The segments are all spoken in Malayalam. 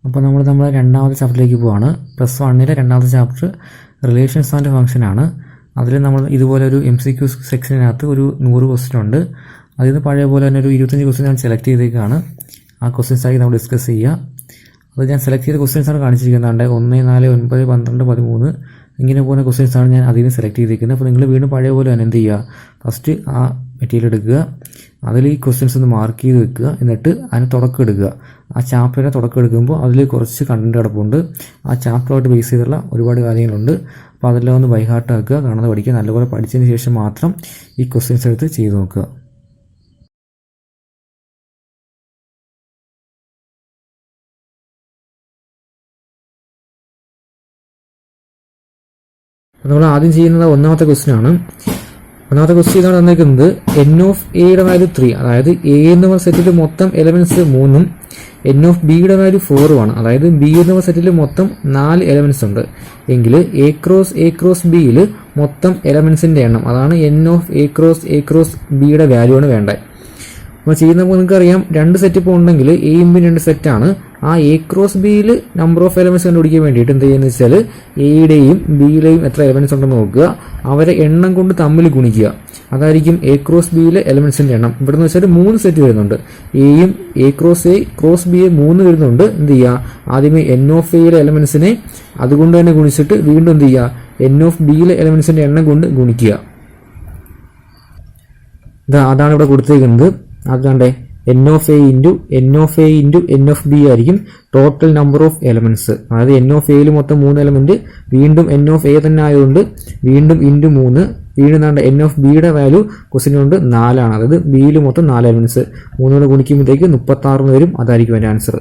അപ്പോൾ നമ്മുടെ രണ്ടാമത്തെ ചാപ്റ്ററിലേക്ക് പോവാണ്. +1 രണ്ടാമത്തെ ചാപ്റ്റർ റിലേഷൻസ് ആൻഡ് ഫംഗ്ഷനാണ്. അതിൽ നമ്മൾ ഇതുപോലെ ഒരു MCQ സെക്ഷനകത്ത് ഒരു 100 ക്വസ്റ്റ്യൻ ഉണ്ട്. അതിൽ നിന്ന് പഴയ പോലെ തന്നെ ഒരു 25 ക്വസ്റ്റ്യൻ ഞാൻ സെലക്ട് ചെയ്തേക്കാണ്. ആ ക്വസ്റ്റ്യൻസായി നമ്മൾ ഡിസ്കസ് ചെയ്യുക. അത് ഞാൻ സെലക്ട് ചെയ്ത ക്വസ്റ്റ്യൻസാണ് കാണിച്ചിരിക്കുന്നത്. 1, 4, 9, 12, 13 ഇങ്ങനെ പോകുന്ന ക്വസ്റ്റ്യൻസാണ് ഞാൻ അതിൽ നിന്ന് സെലക്ട് ചെയ്തിരിക്കുന്നത്. അപ്പോൾ നിങ്ങൾ വീണ്ടും പഴയ പോലെ തന്നെ എന്ത് ചെയ്യുക, ഫസ്റ്റ് ആ മെറ്റീരിയൽ എടുക്കുക, അതിൽ ഈ ക്വസ്റ്റ്യൻസ് ഒന്ന് മാർക്ക് ചെയ്ത് വെക്കുക, എന്നിട്ട് അതിന് തുടക്കം എടുക്കുക. ആ ചാപ്റ്ററിനെ തുടക്കം എടുക്കുമ്പോൾ അതിൽ കുറച്ച് കണ്ടന്റ് കിടപ്പുണ്ട്. ആ ചാപ്റ്ററുമായിട്ട് ബേസ് ചെയ്തുള്ള ഒരുപാട് കാര്യങ്ങളുണ്ട്. അപ്പോൾ അതെല്ലാം ഒന്ന് ബൈഹാർട്ട് ആക്കുക, കാണാതെ പഠിക്കുക. നല്ലപോലെ പഠിച്ചതിന് ശേഷം മാത്രം ഈ ക്വസ്റ്റ്യൻസ് എടുത്ത് ചെയ്ത് നോക്കുക. നമ്മൾ ആദ്യം ചെയ്യുന്നത് ഒന്നാമത്തെ ക്വസ്റ്റ്യൻ ആണ്. ഒന്നാമത്തെ ക്വസ്റ്റ്യൻ ഇതാണ് തന്നിരിക്കുന്നത്. n ഓഫ് എയുടെ വാല്യൂ 3, അതായത് എ എന്ന് പറഞ്ഞ സെറ്റിൽ മൊത്തം എലമെന്റ്സ് 3ഉം n ഓഫ് ബിയുടെ വാല്യൂ 4ഉം ആണ്. അതായത് ബി എന്ന് പറഞ്ഞ സെറ്റിൽ മൊത്തം 4 എലമെന്റ്സ് ഉണ്ട് എങ്കിൽ എ ക്രോസ് ബിയിൽ മൊത്തം എലമെന്റ്സിന്റെ എണ്ണം, അതാണ് n ഓഫ് എ ക്രോസ് ബിയുടെ വാല്യൂ ആണ് വേണ്ടത്. അപ്പോൾ ചെയ്യുന്നപ്പോൾ നിങ്ങൾക്കറിയാം, 2 സെറ്റ് ഇപ്പോൾ ഉണ്ടെങ്കിൽ എയും ബിയും 2 സെറ്റാണ്. ആ എ ക്രോസ് ബിയിൽ നമ്പർ ഓഫ് എലമെന്റ്സ് കണ്ടുപിടിക്കാൻ വേണ്ടിയിട്ട് എന്ത് ചെയ്യുന്നത് വെച്ചാൽ എയുടെയും ബിയുടെയും എത്ര എലമെന്റ്സ് ഉണ്ടെന്ന് നോക്കുക, അവരെ എണ്ണം കൊണ്ട് തമ്മിൽ ഗുണിക്കുക. അതായിരിക്കും എ ക്രോസ് ബിയിലെ എലമെന്റ്സിന്റെ എണ്ണം. ഇവിടെ നിന്ന് വെച്ചാൽ 3 സെറ്റ് വരുന്നുണ്ട്. എയും എ ക്രോസ് ബിയെ 3 വരുന്നുണ്ട്. എന്ത് ചെയ്യുക, ആദ്യമേ n ഓഫ് എയിലെ എലമെന്റ്സിനെ അതുകൊണ്ട് തന്നെ ഗുണിച്ചിട്ട് വീണ്ടും എന്ത് ചെയ്യുക, n ഓഫ് ബിയിലെ എലമെന്റ്സിന്റെ എണ്ണം കൊണ്ട് ഗുണിക്കുക. അതാണ് ഇവിടെ കൊടുത്തിരിക്കുന്നത്. അതുകൊണ്ടേ n of A into n of B ആയിരിക്കും ടോട്ടൽ നമ്പർ ഓഫ് എലമെന്റ്സ്. അതായത് n ഓഫ് എയിൽ മൊത്തം 3 എലമെന്റ്, വീണ്ടും n ഓഫ് എ തന്നെ ആയതുകൊണ്ട് വീണ്ടും ഇൻറ്റു 3, വീണ്ടും n ഓഫ് ബിയുടെ വാല്യൂ ക്വസ്റ്റ്യൻ കൊണ്ട് 4 ആണ്. അതായത് ബിയിൽ മൊത്തം 4 എലമെന്റ്സ്, 3 കൊണ്ട് ഗുണിക്കുമ്പോഴത്തേക്ക് 36 വരും. അതായിരിക്കും അതിന്റെ ആൻസർ.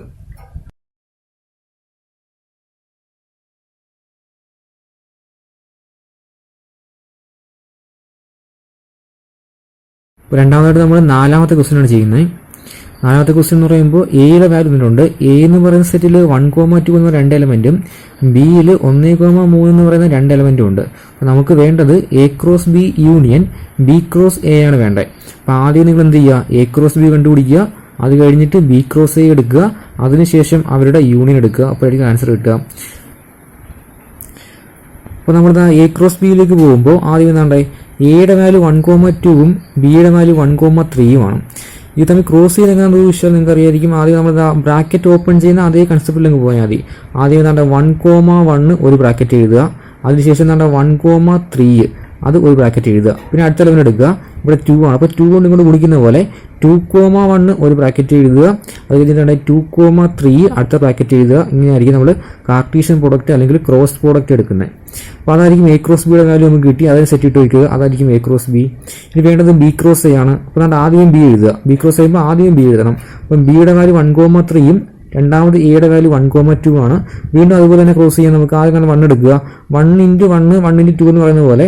രണ്ടാമതായിട്ട് നമ്മൾ 4ാമത്തെ ക്വസ്റ്റ്യൻ ആണ് ചെയ്യുന്നത്. 4ാമത്തെ ക്വസ്റ്റ്യൻ എന്ന് പറയുമ്പോൾ എയുടെ വാല്യൂ ഇതിലുണ്ട്. എ എന്ന് പറയുന്ന സെറ്റിൽ 1,2 എന്ന 2 എലമെന്റും ബിയിൽ 1,3 എന്ന് പറയുന്ന 2 എലമെന്റും ഉണ്ട്. അപ്പോൾ നമുക്ക് വേണ്ടത് A cross B union B cross A ആണ് വേണ്ടത്. അപ്പോൾ ആദ്യം നിങ്ങൾ എന്ത് ചെയ്യുക, എ ക്രോസ് ബി കണ്ടുപിടിക്കുക, അത് കഴിഞ്ഞിട്ട് ബി ക്രോസ് എ എടുക്കുക, അതിനുശേഷം അവരുടെ യൂണിയൻ എടുക്കുക. അപ്പോഴായിരിക്കും ആൻസർ കിട്ടുക. അപ്പോൾ നമ്മൾ എ ക്രോസ് ബിയിലേക്ക് പോകുമ്പോൾ ആദ്യം എന്താണ്ടേ, എയുടെ വാല്യൂ 1,2ഉം ബിയുടെ വാല്യൂ 1,3ഉമാണ്. ഇത് തമ്മിൽ ക്രോസ് ചെയ്ത് എങ്ങനെയാണെന്ന് ചോദിച്ചാൽ നിങ്ങൾക്ക് അറിയായിരിക്കും. ആദ്യം നമ്മൾ ബ്രാക്കറ്റ് ഓപ്പൺ ചെയ്യുന്ന അതേ കൺസെപ്റ്റിലേക്ക് പോയാൽ മതി. ആദ്യം എന്താ 1,1 ഒരു ബ്രാക്കറ്റ് എഴുതുക, അതിനുശേഷം എന്താ 1,3 അത് ഒരു ബ്രാക്കറ്റ് എഴുതുക, പിന്നെ അടുത്ത എലമെന്റ് എടുക്കുക. ഇവിടെ 2 ആണ്. അപ്പോൾ 2 കൊണ്ട് ഇങ്ങോട്ട് ഗുണിക്കുന്ന പോലെ 2,1 ഒരു ബ്രാക്കറ്റ് എഴുതുക, അത് കഴിഞ്ഞിട്ടുണ്ടെങ്കിൽ 2,3 അടുത്ത ബ്രാക്കറ്റ് എഴുതുക. ഇങ്ങനെയായിരിക്കും നമ്മൾ കാർട്ടീഷ്യൻ പ്രോഡക്റ്റ് അല്ലെങ്കിൽ ക്രോസ് പ്രോഡക്റ്റ് എടുക്കുന്നത്. അപ്പോൾ അതായിരിക്കും എ ക്രോസ് ബിയുടെ വാല്യൂ നമുക്ക് കിട്ടി, അതിന് സെറ്റ് ഇട്ട് വയ്ക്കുക. അതായിരിക്കും എ ക്രോസ് ബി. ഇനി വേണ്ടത് ബി ക്രോസ് എ ആണ്. അപ്പോൾ നമ്മൾ ആദ്യം ബി എഴുതുക. ബി ക്രോസ് ചെയ്യുമ്പോൾ ആദ്യം ബി എഴുതണം. അപ്പം ബിയുടെ വാല്യൂ 1,3ഉം രണ്ടാമത് എയുടെ വാല്യൂ 1,2 ആണ്. വീണ്ടും അതുപോലെ തന്നെ ക്രോസ് ചെയ്യാൻ നമുക്ക് ആദ്യം തന്നെ 1 എടുക്കുക. 1 × 1 1 × 2 എന്ന് പറയുന്ന പോലെ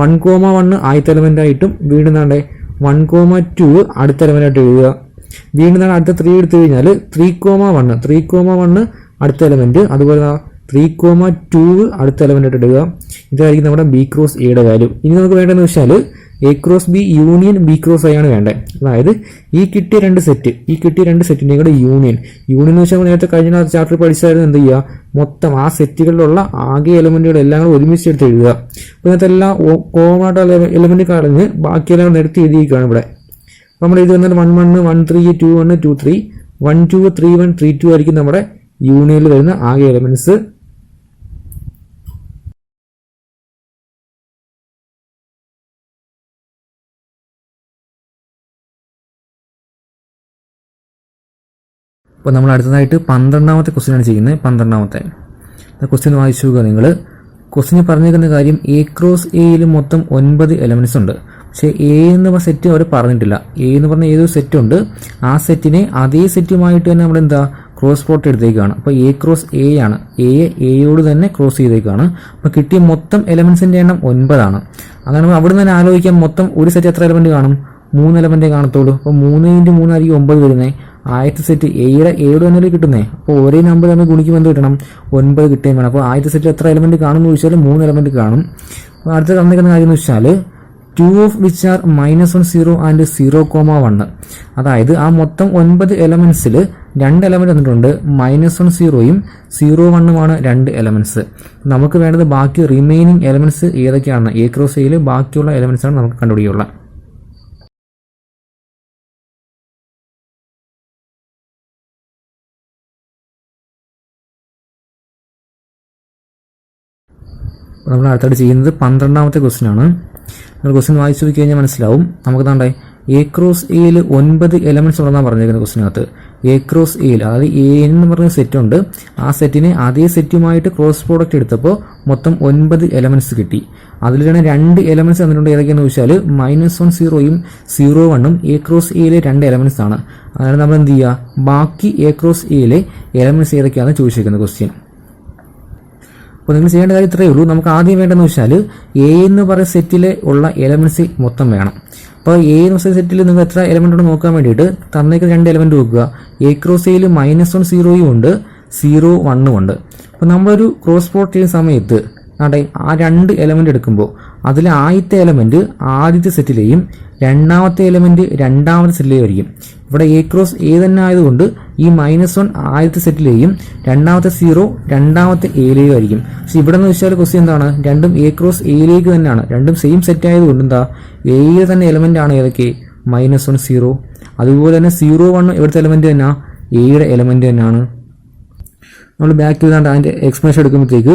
1,1 ആദ്യത്തെ എലമെന്റ് ആയിട്ടും വീണ്ടും 1,2 അടുത്ത എലമെന്റ് ആയിട്ട് എഴുതുക. വീണ്ടും അടുത്ത 3 എടുത്തു കഴിഞ്ഞാൽ 3,1 അടുത്ത എലമെന്റ്, അതുപോലെ 3,2 അടുത്ത എലമെന്റ് ആയിട്ട് ഇടുക. ഇതായിരിക്കും നമ്മുടെ ബി ക്രോസ് എയുടെ വാല്യൂ. ഇനി നമുക്ക് വേണ്ടതെന്ന് വെച്ചാൽ A cross B union B cross I ആണ് വേണ്ടത്. അതായത് ഈ കിട്ടിയ 2 സെറ്റിന്റെ കൂടെ യൂണിയൻ എന്ന് വെച്ചാൽ നമ്മൾ നേരത്തെ കഴിഞ്ഞ ചാപ്റ്റർ പഠിച്ചായിരുന്നു. എന്ത് ചെയ്യുക, മൊത്തം ആ സെറ്റുകളിലുള്ള ആകെ എലമെന്റുകൾ എല്ലാം കൂടെ ഒരുമിച്ച് എടുത്ത് എഴുതുക. അപ്പോൾ ഇന്നത്തെ എല്ലാം കോമായിട്ട് എലമെന്റ് കളഞ്ഞ് ബാക്കിയെല്ലാം നിരത്തി എഴുതിയിരിക്കുകയാണ് ഇവിടെ. അപ്പോൾ നമ്മൾ ഇത് വന്നാൽ 1 1 1 3 2 1 2 3 1 2 3 1 3 2 ആയിരിക്കും നമ്മുടെ യൂണിയനിൽ വരുന്ന ആകെ എലമെന്റ്സ്. അപ്പോൾ നമ്മൾ അടുത്തതായിട്ട് 12ാമത്തെ ക്വസ്റ്റ്യൻ ആണ് ചെയ്യുന്നത്. 12ാമത്തെ ക്വസ്റ്റ്യൻ വായിച്ചു നോക്കുക നിങ്ങൾ. ക്വസ്റ്റ്യൻ പറഞ്ഞിരിക്കുന്ന കാര്യം എ ക്രോസ് എയിൽ മൊത്തം 9 എലമെന്റ്സ് ഉണ്ട്. പക്ഷേ എ എന്ന് പറഞ്ഞ സെറ്റ് അവർ പറഞ്ഞിട്ടില്ല. എ എന്ന് പറഞ്ഞ ഏതൊരു സെറ്റ് ഉണ്ട്, ആ സെറ്റിനെ അതേ സെറ്റുമായിട്ട് തന്നെ നമ്മൾ എന്താ ക്രോസ് പ്രോഡക്റ്റ് എടുത്തേക്കാണ്. അപ്പോൾ എ ക്രോസ് എ ആണ്. എയോട് തന്നെ ക്രോസ് ചെയ്തേക്കാണ്. അപ്പോൾ കിട്ടിയ മൊത്തം എലമെന്റ്സിന്റെ എണ്ണം 9 ആണ്. അതാണ് അവിടെ നിന്ന് തന്നെ ആലോചിക്കാൻ, മൊത്തം ഒരു സെറ്റ് എത്ര എലമെന്റ് കാണും, 3 എലമെന്റേ കാണത്തുള്ളൂ. അപ്പോൾ 3 × 3 ആയിരിക്കും 9 വരുന്നത്. ആദ്യത്തെ സെറ്റ് എയുടെ തന്നെ കിട്ടുന്നേ. അപ്പോൾ ഒരേ നമ്പർ നമ്മൾ ഗുണിക്കുമ്പോൾ എന്ത് കിട്ടണം, 9 കിട്ടുകയും വേണം. അപ്പോൾ ആദ്യത്തെ സെറ്റ് എത്ര എലമെന്റ് കാണുമെന്ന് ചോദിച്ചാൽ 3 എലമെന്റ് കാണും. അപ്പോൾ അടുത്ത തന്നിരിക്കുന്ന കാര്യം എന്ന് വെച്ചാൽ 2 ഓഫ് വിച്ച് ആർ -1 0 ആൻഡ് 0,1. അതായത് ആ മൊത്തം 9 എലമെന്റ്സിൽ 2 എലമെന്റ് തന്നിട്ടുണ്ട്. -1 0യും 0,1മാണ് 2 എലമെന്റ്സ്. നമുക്ക് വേണ്ടത് ബാക്കി റിമൈനിങ് എലമെന്റ്സ് ഏതൊക്കെയാണ്? എ ക്രോസ് എയിൽ ബാക്കിയുള്ള എലമെന്റ്സ് ആണ് നമുക്ക് കണ്ടുപിടിക്കുക. നമ്മൾ അടുത്തായിട്ട് ചെയ്യുന്നത് 12ാമത്തെ ക്വസ്റ്റ്യൻ ആണ്. ക്വസ്റ്റ്യൻ വായിച്ചു നോക്കി കഴിഞ്ഞാൽ മനസ്സിലാവും. നമുക്ക് താണ്ടേ എ ക്രോസ് എയിൽ 9 എലമെന്റ്സ് ഉണ്ടെന്നാണ് പറഞ്ഞിരിക്കുന്നത് ക്വസ്റ്റിനകത്ത്. എ ക്രോസ് എയിൽ, അതായത് എ എന്ന് പറഞ്ഞ സെറ്റ് ഉണ്ട്. ആ സെറ്റിനെ അതേ സെറ്റുമായിട്ട് ക്രോസ് പ്രോഡക്റ്റ് എടുത്തപ്പോൾ മൊത്തം 9 എലമെന്റ്സ് കിട്ടി. അതിലാണ് 2 എലമെന്റ്സ് തന്നിട്ടുണ്ട്. ഏതൊക്കെയാണെന്ന് ചോദിച്ചാൽ -1 0യും 0,1ഉം എ ക്രോസ് എയിലെ 2 എലമെന്റ്സ് ആണ്. അതായത് നമ്മൾ എന്ത് ചെയ്യുക, ബാക്കി എ ക്രോസ് എയിലെ എലമെന്റ്സ് ഏതൊക്കെയാണെന്ന് ചോദിച്ചിരിക്കുന്നത് ക്വസ്റ്റ്യൻ. അപ്പോൾ നിങ്ങൾ ചെയ്യേണ്ട കാര്യം ഇത്രയേ ഉള്ളൂ. നമുക്ക് ആദ്യം വേണ്ടതെന്ന് വെച്ചാൽ എ എന്ന് പറയുന്ന സെറ്റിലെ ഉള്ള എലമെന്റ്സ് മൊത്തം വേണം. അപ്പോൾ എ എന്ന് പറയുന്ന സെറ്റിൽ നിങ്ങൾ എത്ര എലമെന്റ് ഉണ്ടെന്ന് നോക്കാൻ വേണ്ടിയിട്ട് തന്നേക്ക് 2 എലമെന്റ് നോക്കുക. എ ക്രോസ് എയിൽ -1 0യും ഉണ്ട്, 0,1ഉം ഉണ്ട്. അപ്പോൾ നമ്മളൊരു ക്രോസ് പ്രോഡക്റ്റ് ചെയ്യുന്ന സമയത്ത് ആ 2 എലമെന്റ് എടുക്കുമ്പോൾ അതിലെ ആദ്യത്തെ എലമെന്റ് ആദ്യത്തെ സെറ്റിലെയും രണ്ടാമത്തെ എലമെന്റ് രണ്ടാമത്തെ സെറ്റിലെയും ആയിരിക്കും. ഇവിടെ എ ക്രോസ് എ തന്നെ ആയതുകൊണ്ട് ഈ -1 ആദ്യത്തെ സെറ്റിലെയും രണ്ടാമത്തെ 0 രണ്ടാമത്തെ എയിലെയും ആയിരിക്കും. പക്ഷെ ഇവിടെ നിന്ന് വെച്ചാൽ ക്വസ്റ്റ്യൻ എന്താണ്, രണ്ടും എ ക്രോസ് എയിലേക്ക് തന്നെയാണ്. രണ്ടും സെയിം സെറ്റ് ആയതുകൊണ്ട് എന്താ, എയിൽ തന്നെ എലമെന്റ് ആണ് ഏതൊക്കെ, -1 0. അതുപോലെ തന്നെ 0,1 ഇവിടുത്തെ എലമെന്റ് തന്നെ എയുടെ എലമെന്റ് തന്നെയാണ്. നമ്മൾ ബാക്ക് ചെയ്താണ്ട് അതിന്റെ എക്സ്പ്ലനേഷൻ എടുക്കുമ്പോഴത്തേക്ക്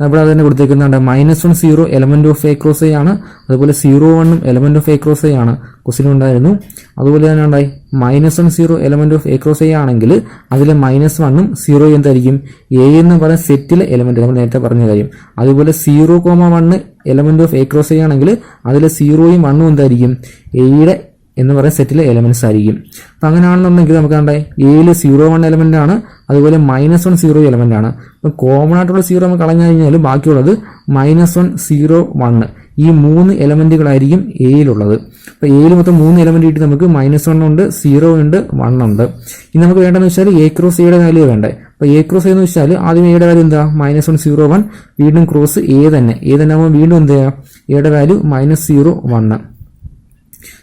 ഇവിടെ അത് തന്നെ കൊടുത്തേക്കുന്നുണ്ട്. -1 0 element of A cross A ആണ്. അതുപോലെ 0,1ഉം element of A cross A ആണ് ക്വസ്റ്റ്യൻ ഉണ്ടായിരുന്നു. അതുപോലെ തന്നെ ഉണ്ടായി -1 0 element of A cross A ആണെങ്കിൽ അതിലെ -1ഉം 0 എന്തായിരിക്കും, എ എന്ന് പറയുന്ന സെറ്റിലെ എലമെന്റ്, നമ്മൾ നേരത്തെ പറഞ്ഞ കാര്യം. അതുപോലെ 0,1 element of A cross A ആണെങ്കിൽ അതിലെ 0യും 1ഉം എന്തായിരിക്കും, എയുടെ എന്ന് പറയുന്ന സെറ്റിലെ എലമെന്റ്സ് ആയിരിക്കും. അപ്പം അങ്ങനെയാണെന്നുണ്ടെങ്കിൽ നമുക്ക് കണ്ടായി എയിൽ 0,1 എലമെന്റ് ആണ്, അതുപോലെ -1 0 എലമെന്റ് ആണ്. അപ്പം കോമൺ ആയിട്ടുള്ള 0 നമ്മൾ കളഞ്ഞു കഴിഞ്ഞാൽ ബാക്കിയുള്ളത് -1 0 1 ഈ 3 എലമെന്റുകളായിരിക്കും എയിലുള്ളത്. അപ്പോൾ എയിൽ മൊത്തം 3 എലമെന്റ് കിട്ടി. നമുക്ക് -1 ഉണ്ട്, 0 ഉണ്ട്, 1 ഉണ്ട്. ഇനി നമുക്ക് വേണ്ടതെന്ന് വെച്ചാൽ എ ക്രോസ് എയുടെ വാല്യൂ വേണ്ടേ. അപ്പോൾ എ ക്രോസ് എന്ന് വെച്ചാൽ ആദ്യം എയുടെ വാല്യൂ എന്താ, -1 0 1, വീണ്ടും ക്രോസ് എ തന്നെ ആകുമ്പോൾ വീണ്ടും എന്ത് ചെയ്യുക, എയുടെ വാല്യൂ -0 1.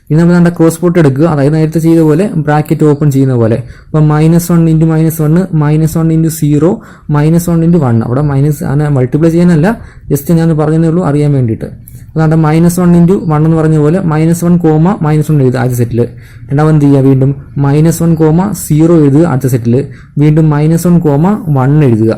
ഇനി നമ്മൾ നമ്മുടെ ക്രോസ് പ്രോഡക്റ്റ് എടുക്കുക. അതായത് നേരത്തെ ചെയ്ത പോലെ ബ്രാക്കറ്റ് ഓപ്പൺ ചെയ്യുന്ന പോലെ. അപ്പം -1 × -1 -1 × 0 -1 × 1. അവിടെ അങ്ങനെ മൾട്ടിപ്ലൈ ചെയ്യാനല്ല, ജസ്റ്റ് ഞാൻ പറഞ്ഞതേ ഉള്ളൂ അറിയാൻ വേണ്ടിയിട്ട്. അതാണ്ട് -1 × 1 എന്ന് പറഞ്ഞ പോലെ -1, -1 എഴുതുക ആദ്യ സെറ്റിൽ. രണ്ടാമത് എന്ത് ചെയ്യുക, വീണ്ടും -1, 0 എഴുതുക അടുത്ത സെറ്റിൽ. വീണ്ടും -1, 1 എഴുതുക.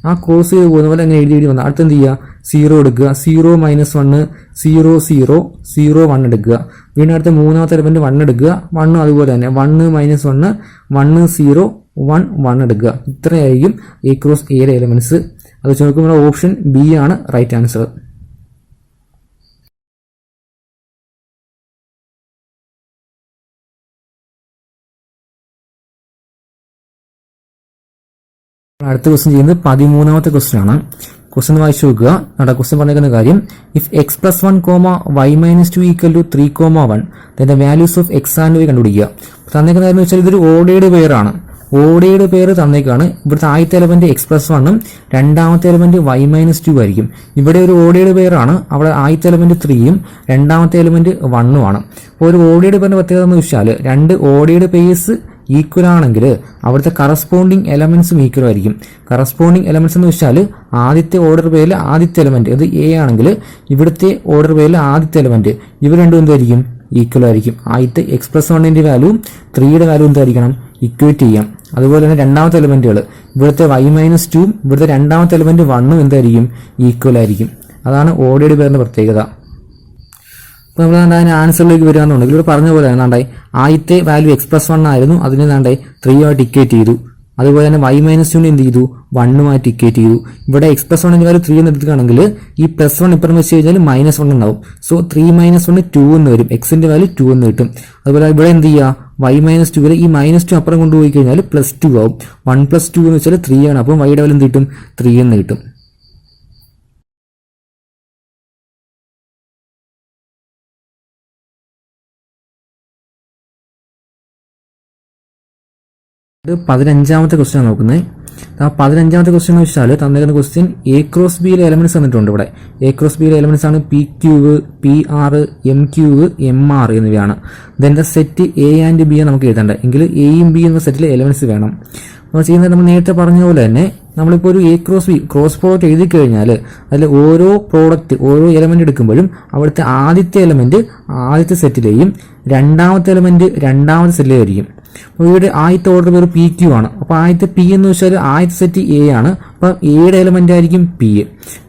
ആ ക്രോസ് ചെയ്ത് പോകുന്ന പോലെ അങ്ങനെ എഴുതി വന്നാൽ അടുത്ത് എന്ത് ചെയ്യുക, 0 എടുക്കുക. 0 -1 0 0 0 1 എടുക്കുക. വീണ്ടും അടുത്ത മൂന്നാമത്തെ എലമെന്റ് 1 എടുക്കുക. 1 അതുപോലെ തന്നെ 1 -1 1 0 1 1 എടുക്കുക. ഇത്രയായിരിക്കും എ ക്രോസ് എയുടെ എലമെന്റ്സ്. അത് വെച്ച് നോക്കുമ്പോൾ ഓപ്ഷൻ ബി ആണ് റൈറ്റ് ആൻസർ. അടുത്ത ക്വസ്റ്റ്യൻ ചെയ്യുന്നത് 13ാമത്തെ ക്വസ്റ്റ്യൻ ആണ്. ക്വസ്റ്റ്യൻ വായിച്ചു നോക്കുക. ക്വസ്റ്റ്യൻ പറഞ്ഞിരിക്കുന്ന കാര്യം, if x+1, y -2 = 3,1 then the values of x and y കണ്ടുപിടിക്കുക. തന്നേക്കുന്ന കാര്യം വെച്ചാൽ ഇതൊരു ഓഡേഡ് പെയറാണ്. ഓഡേഡ് പെയർ തന്നേക്കാണ്. ഇവിടുത്തെ ആദ്യത്തെ എലമെന്റ് x+1ഉം രണ്ടാമത്തെ എലമെന്റ് y -2 ആയിരിക്കും. ഇവിടെ ഒരു ഓഡേഡ് പെയറാണ്. അവിടെ ആദ്യത്തെ എലമെന്റ് 3യും രണ്ടാമത്തെ എലമെന്റ് 1ഉം ആണ്. അപ്പോൾ ഒരു ഓഡേഡ് പെയറിന്റെ പ്രത്യേകത എന്ന് വെച്ചാൽ രണ്ട് ഓഡേഡ് പെയർസ് ഈക്വൽ ആണെങ്കിൽ അവിടുത്തെ കറസ്പോണ്ടിങ് എലമെന്റ്സും ഈക്വൽ ആയിരിക്കും. കറസ്പോണ്ടിങ് എലമെന്റ്സ് എന്ന് വെച്ചാൽ ആദ്യത്തെ ഓർഡർ പേരിൽ ആദ്യത്തെ എലമെന്റ് അത് എ ആണെങ്കിൽ ഇവിടുത്തെ ഓർഡർ പേരിൽ ആദ്യത്തെ എലമെന്റ് ഇവ രണ്ടും എന്തായിരിക്കും, ഈക്വൽ ആയിരിക്കും. ആദ്യത്തെ x+1ന്റെ വാല്യൂവും 3യുടെ വാല്യൂ എന്തായിരിക്കണം, ഇക്വേറ്റ് ചെയ്യാം. അതുപോലെ തന്നെ രണ്ടാമത്തെ എലമെന്റുകൾ ഇവിടുത്തെ y -2ഉം ഇവിടുത്തെ രണ്ടാമത്തെ എലമെന്റ് 1ഉം എന്തായിരിക്കും, ഈക്വൽ ആയിരിക്കും. അതാണ് ഓഡേഡ് പെയറിന്റെ പ്രത്യേകത. അപ്പോൾ നമ്മൾ അതിന് ആൻസറിലേക്ക് വരികയാണെന്നുണ്ടെങ്കിൽ ഇവിടെ പറഞ്ഞ പോലെ എന്താണ്ടായി, ആദ്യത്തെ വാല്യൂ x+1 ആയിരുന്നു, അതിനെ എന്താണ്ടായി 3 ആയിട്ട് ഇക്വേറ്റ് ചെയ്തു. അതുപോലെ തന്നെ y -2നെ എന്ത് ചെയ്തു, 1ഉമായിട്ട് ഇക്വേറ്റ് ചെയ്തു. ഇവിടെ x+1ന്റെ വാല്യൂ 3 എന്ന് എടുക്കുകയാണെങ്കിൽ ഈ +1 ഇപ്പുറം വെച്ച് കഴിഞ്ഞാൽ -1 ഉണ്ടാവും. സോ 3 -1 2 എന്ന് വരും. എക്സിന്റെ വാല്യൂ 2 എന്ന് കിട്ടും. അതുപോലെ ഇവിടെ എന്ത് ചെയ്യുക, y -2 ഈ -2 അപ്പുറം കൊണ്ടുപോയി കഴിഞ്ഞാൽ +2 ആവും. 1 + 2 എന്ന് വെച്ചാൽ 3 ആണ്. അപ്പം y യുടെ വാല്യൂ എന്ത് കിട്ടും, 3 എന്ന് കിട്ടും. ഇത് 15ാമത്തെ ക്വസ്റ്റ്യൻ നോക്കുന്നത്. 15ാമത്തെ ക്വസ്റ്റ്യൻ എന്ന് വെച്ചാൽ തന്നിരിക്കുന്ന ക്വസ്റ്റ്യൻ എ ക്രോസ് ബിയിലെ എലമെന്റ്സ് തന്നിട്ടുണ്ട്. ഇവിടെ എ ക്രോസ് ബിയിലെ എലമെന്റ്സ് ആണ് P Q, P R, M Q, M R എന്നിവയാണ്. Then the set A and B നമുക്ക് എഴുതേണ്ടത് എങ്കിൽ എയും ബി എന്ന സെറ്റിലെ എലമെന്റ്സ് വേണം. അപ്പോൾ ചെയ്യുന്നത് നമ്മൾ നേരത്തെ പറഞ്ഞ പോലെ തന്നെ നമ്മളിപ്പോൾ ഒരു A cross B cross product എഴുതി കഴിഞ്ഞാൽ അതിൽ ഓരോ എലമെന്റ് എടുക്കുമ്പോഴും അവിടുത്തെ ആദ്യത്തെ എലമെന്റ് ആദ്യത്തെ സെറ്റിലെയും രണ്ടാമത്തെ എലമെന്റ് രണ്ടാമത്തെ സെറ്റിലെയായിരിക്കും. അപ്പോൾ ഇവിടെ ആദ്യത്തെ ഓർഡർ പേര് പി ക്യൂ ആണ്. അപ്പോൾ ആദ്യത്തെ പി എന്ന് വെച്ചാൽ ആദ്യത്തെ സെറ്റ് എ ആണ്. അപ്പോൾ എയുടെ എലമെന്റ് ആയിരിക്കും പി.